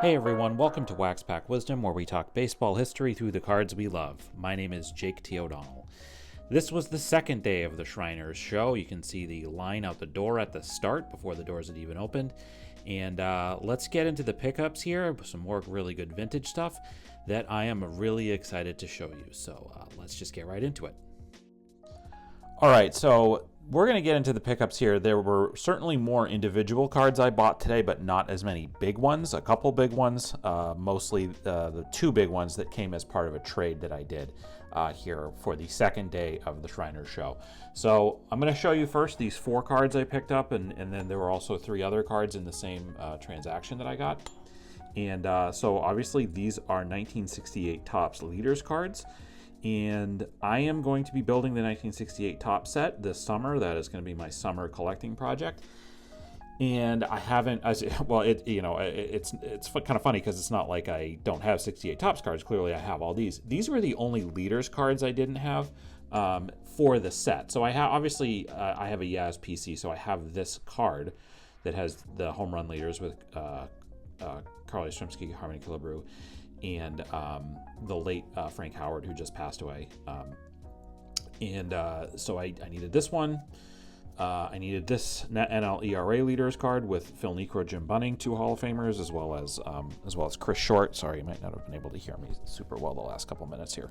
Hey everyone, welcome to Wax Pack Wisdom, where we talk baseball history through the cards we love. My name is Jake T. O'Donnell. This was the second day of the Shriners show. You can see the line out the door at the start before the doors had even opened. And let's get into the pickups here, some more really good vintage stuff that I am really excited to show you. So let's just get right into it. All right, so we're going to get into the pickups here. There were certainly more individual cards I bought today, but not as many big ones. A couple big ones, mostly the two big ones that came as part of a trade that I did here for the second day of the Shriners show. So I'm going to show you first these four cards I picked up, and then there were also three other cards in the same transaction that I got. And so obviously these are 1968 Topps Leaders cards. And I am going to be building the 1968 top set this summer. That is going to be my summer collecting project. And I haven't, it's kind of funny because it's not like I don't have 68 Topps cards. Clearly I have all these. These were the only Leaders cards I didn't have for the set. So I have, obviously I have a Yaz PC, so I have this card that has the home run leaders with Carly Yastrzemski, Harmony Killebrew, and the late Frank Howard, who just passed away. So I needed this one. I needed this NL ERA leaders card with Phil Niekro, Jim Bunning, two Hall of Famers, as well as Chris Short. Sorry, you might not have been able to hear me super well the last couple minutes here.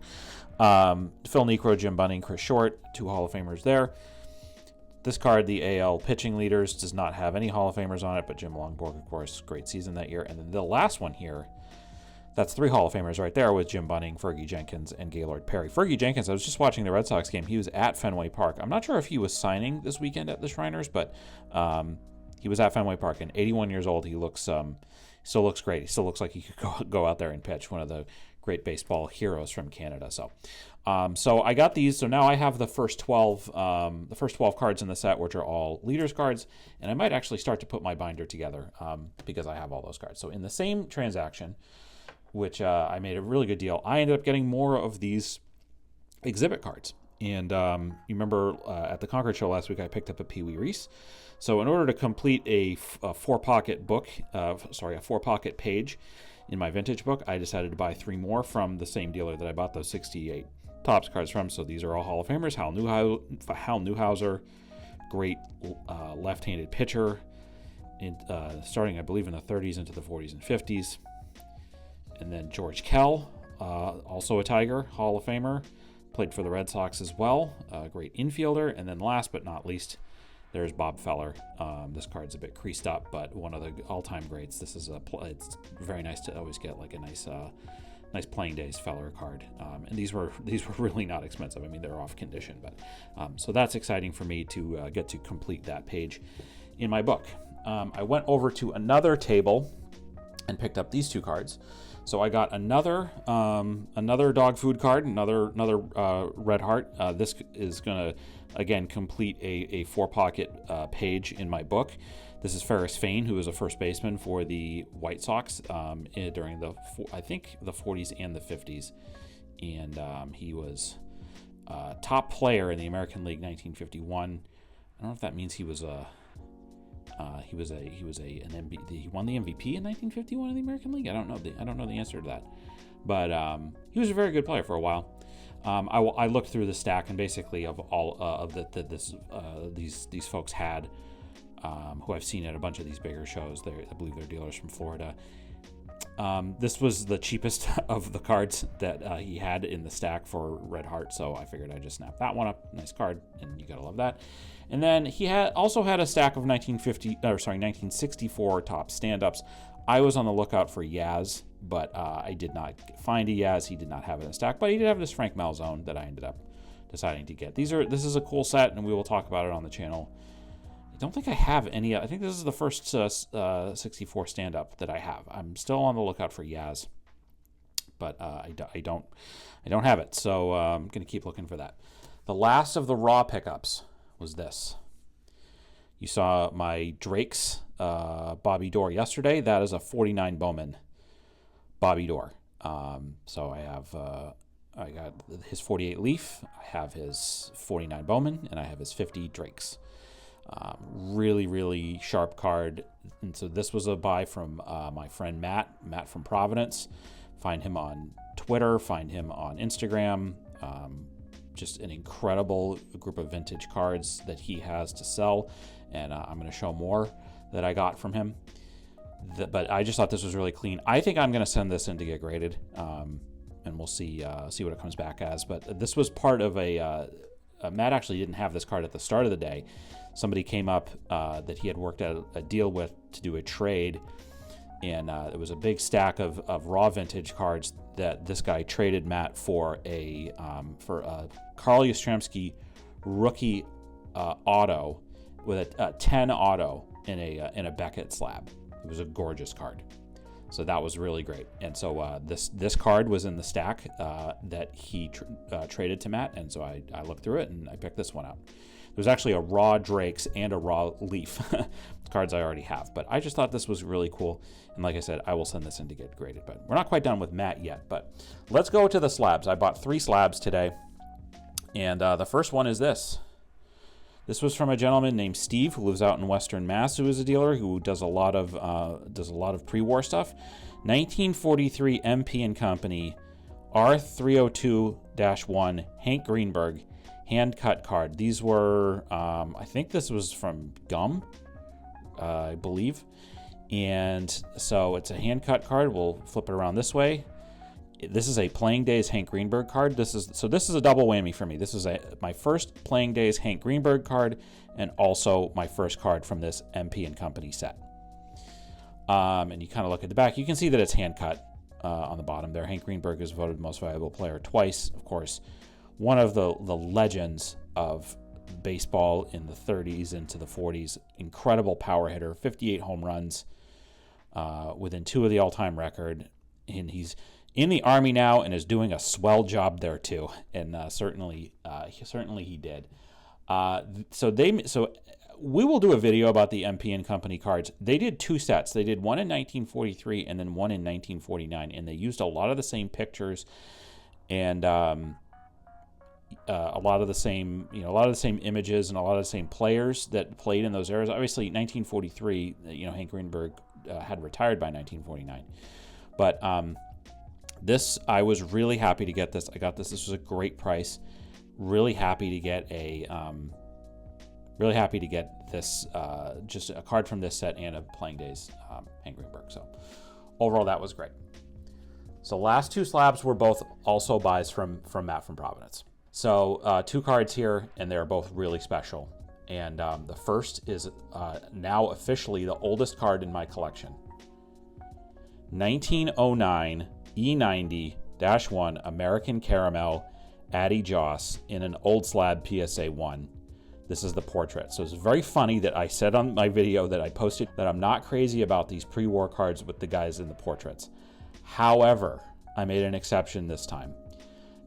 Phil Niekro, Jim Bunning, Chris Short, two Hall of Famers there. This card, the AL pitching leaders, does not have any Hall of Famers on it, but Jim Longborg, of course, great season that year. And then the last one here, that's three Hall of Famers right there with Jim Bunning, Fergie Jenkins, and Gaylord Perry. Fergie Jenkins, I was just watching the Red Sox game. He was at Fenway Park. I'm not sure if he was signing this weekend at the Shriners, but he was at Fenway Park, and 81 years old. He looks still looks great. He still looks like he could go out there and pitch, one of the great baseball heroes from Canada. So I got these. So now I have the first 12 cards in the set, which are all Leaders cards, and I might actually start to put my binder together because I have all those cards. So in the same transaction, which I made a really good deal, I ended up getting more of these exhibit cards. And you remember at the Concord show last week, I picked up a Pee Wee Reese. So in order to complete a four-pocket page in my vintage book, I decided to buy three more from the same dealer that I bought those 68 Topps cards from. So these are all Hall of Famers. Hal Newhouser, great left-handed pitcher, starting, I believe, in the 30s into the 40s and 50s. And then George Kell, also a Tiger, Hall of Famer, played for the Red Sox as well, a great infielder. And then last but not least, there's Bob Feller. This card's a bit creased up, but one of the all-time greats. This is it's very nice to always get like a nice playing days Feller card. And these were really not expensive. I mean, they're off condition, but so that's exciting for me to get to complete that page in my book. I went over to another table and picked up these two cards. So I got another dog food card, another Red Heart. This is going to, again, complete a four-pocket page in my book. This is Ferris Fain, who was a first baseman for the White Sox during the 40s and the 50s. And he was top player in the American League 1951. I don't know if that means he won the MVP in 1951 in the American League. I don't know the answer to that, but he was a very good player for a while. I looked through the stack, and basically of all of these folks had, who I've seen at a bunch of these bigger shows. I believe they're dealers from Florida. This was the cheapest of the cards that he had in the stack for Red Heart, so I figured I'd just snap that one up. Nice card, and you gotta love that. And then he also had a stack of 1964 top stand-ups. I was on the lookout for Yaz, but I did not find a Yaz. He did not have it in a stack, but he did have this Frank Malzone that I ended up deciding to get. This is a cool set, and we will talk about it on the channel. I don't think I have any. I think this is the first 64 stand-up that I have. I'm still on the lookout for Yaz, but I don't have it, so I'm going to keep looking for that. The last of the raw pickups was this. You saw my Drake's Bobby Doerr yesterday. That is a 49 Bowman Bobby Doerr. So I got his 48 Leaf, I have his 49 Bowman, and I have his 50 Drake's. Really, really sharp card. And so this was a buy from my friend Matt from Providence. Find him on Twitter, find him on Instagram. Just an incredible group of vintage cards that he has to sell. And I'm going to show more that I got from him. But I just thought this was really clean. I think I'm going to send this in to get graded. And we'll see what it comes back as. But this was part of Matt actually didn't have this card at the start of the day. Somebody came up that he had worked out a deal with to do a trade, and it was a big stack of raw vintage cards that this guy traded Matt for a Carl Yastrzemski rookie auto with a 10 auto in a Beckett slab. It was a gorgeous card. So that was really great. And so this card was in the stack that he traded to Matt. And so I looked through it and I picked this one out. There's actually a raw Drake's and a raw Leaf cards I already have. But I just thought this was really cool. And like I said, I will send this in to get graded. But we're not quite done with Matt yet. But let's go to the slabs. I bought 3 slabs today. And the first one is this. This was from a gentleman named Steve who lives out in Western Mass, who is a dealer who does a lot of pre-war stuff. 1943 MP and Company R302-1 Hank Greenberg hand cut card. These were I think this was from Gum, I believe. And so it's a hand cut card. We'll flip it around this way. This is a Playing Days Hank Greenberg card. This is a double whammy for me. This is my first Playing Days Hank Greenberg card, and also my first card from this MP and Company set. And you kind of look at the back, you can see that it's hand cut on the bottom there. Hank Greenberg is voted most valuable player twice, of course. One of the legends of baseball in the 30s into the 40s. Incredible power hitter, 58 home runs, within 2 of the all-time record, and he's in the Army now and is doing a swell job there too, and certainly he did. So we will do a video about the MP and Company cards. They did 2 sets. They did one in 1943 and then one in 1949, and they used a lot of the same pictures and a lot of the same images and a lot of the same players that played in those eras. Obviously, 1943, Hank Greenberg had retired by 1949, but this, I was really happy to get this. I got this. This was a great price. Really happy to get this, just a card from this set and a Playing Days Hank Greenberg. So overall, that was great. So last 2 slabs were both also buys from Matt from Providence. So 2 cards here, and they're both really special. And the first is now officially the oldest card in my collection. 1909 E90-1 American Caramel Addy Joss in an old slab PSA 1. This is the portrait. So it's very funny that I said on my video that I posted that I'm not crazy about these pre-war cards with the guys in the portraits. However, I made an exception this time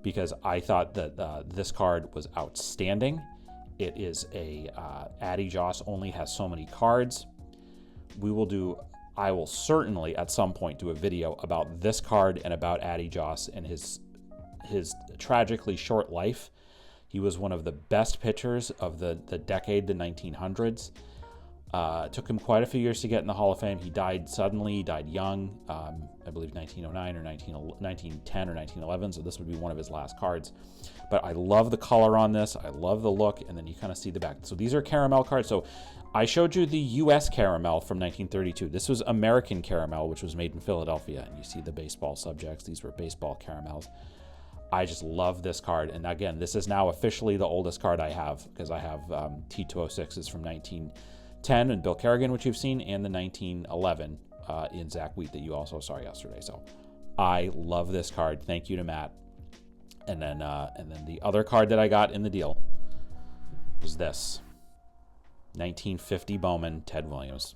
because I thought that this card was outstanding. It is Addy Joss only has so many cards. I will certainly at some point do a video about this card and about Addy Joss and his tragically short life. He was one of the best pitchers of the decade, the 1900s. It took him quite a few years to get in the Hall of Fame. He died suddenly, he died young, I believe 1909 or 1910 or 1911, so this would be one of his last cards. But I love the color on this, I love the look, and then you kind of see the back. So these are caramel cards. So I showed you the U.S. caramel from 1932. This was American caramel, which was made in Philadelphia, and you see the baseball subjects. These were baseball caramels. I just love this card, and again, this is now officially the oldest card I have, because I have T206s from 1910 and Bill Kerrigan, which you've seen, and the 1911 in Zach Wheat that you also saw yesterday. So I love this card. Thank you to Matt. And then the other card that I got in the deal was this 1950 Bowman Ted Williams.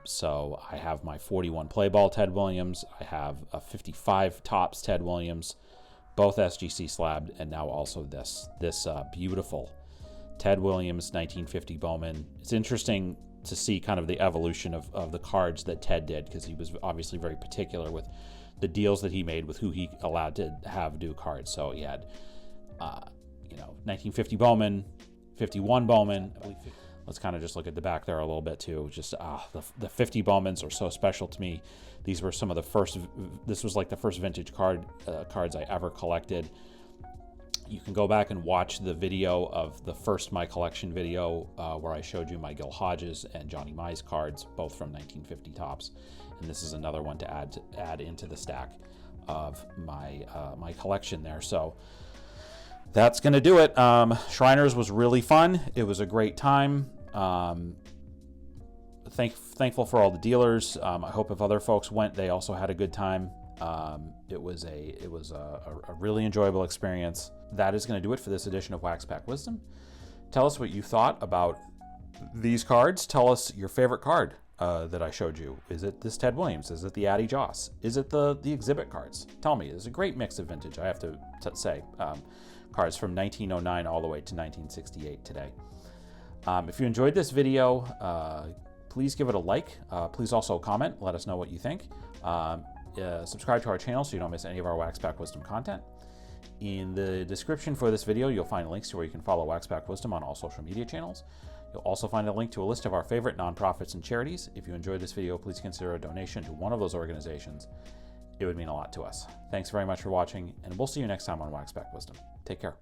So I have my 41 play ball Ted Williams. I have a 55 Topps Ted Williams, both SGC slabbed, and now also this beautiful Ted Williams 1950 Bowman. It's interesting to see kind of the evolution of the cards that Ted did, because he was obviously very particular with the deals that he made with who he allowed to have do cards. So he had 1950 Bowman, 51 Bowman. Let's kind of just look at the back there a little bit too. Just the 50 Bowmans are so special to me. These were some of the first. This was like the first vintage cards I ever collected. You can go back and watch the video of the first My Collection video where I showed you my Gil Hodges and Johnny Mize cards, both from 1950 tops. And this is another one to add into the stack of my my collection there. So that's going to do it. Shriners was really fun. It was a great time. Thankful for all the dealers. I hope if other folks went, they also had a good time. It was a really enjoyable experience. That is going to do it for this edition of Wax Pack Wisdom. Tell us what you thought about these cards. Tell us your favorite card that I showed you. Is it this Ted Williams? Is it the Addy Joss? Is it the exhibit cards? Tell me. There's a great mix of vintage, I have to say. Cards from 1909 all the way to 1968 today. If you enjoyed this video, please give it a like. Please also comment. Let us know what you think. Subscribe to our channel so you don't miss any of our Wax Pack Wisdom content. In the description for this video, you'll find links to where you can follow Wax Pack Wisdom on all social media channels. You'll also find a link to a list of our favorite nonprofits and charities. If you enjoyed this video, please consider a donation to one of those organizations. It would mean a lot to us. Thanks very much for watching, and we'll see you next time on Wax Pack Wisdom. Take care.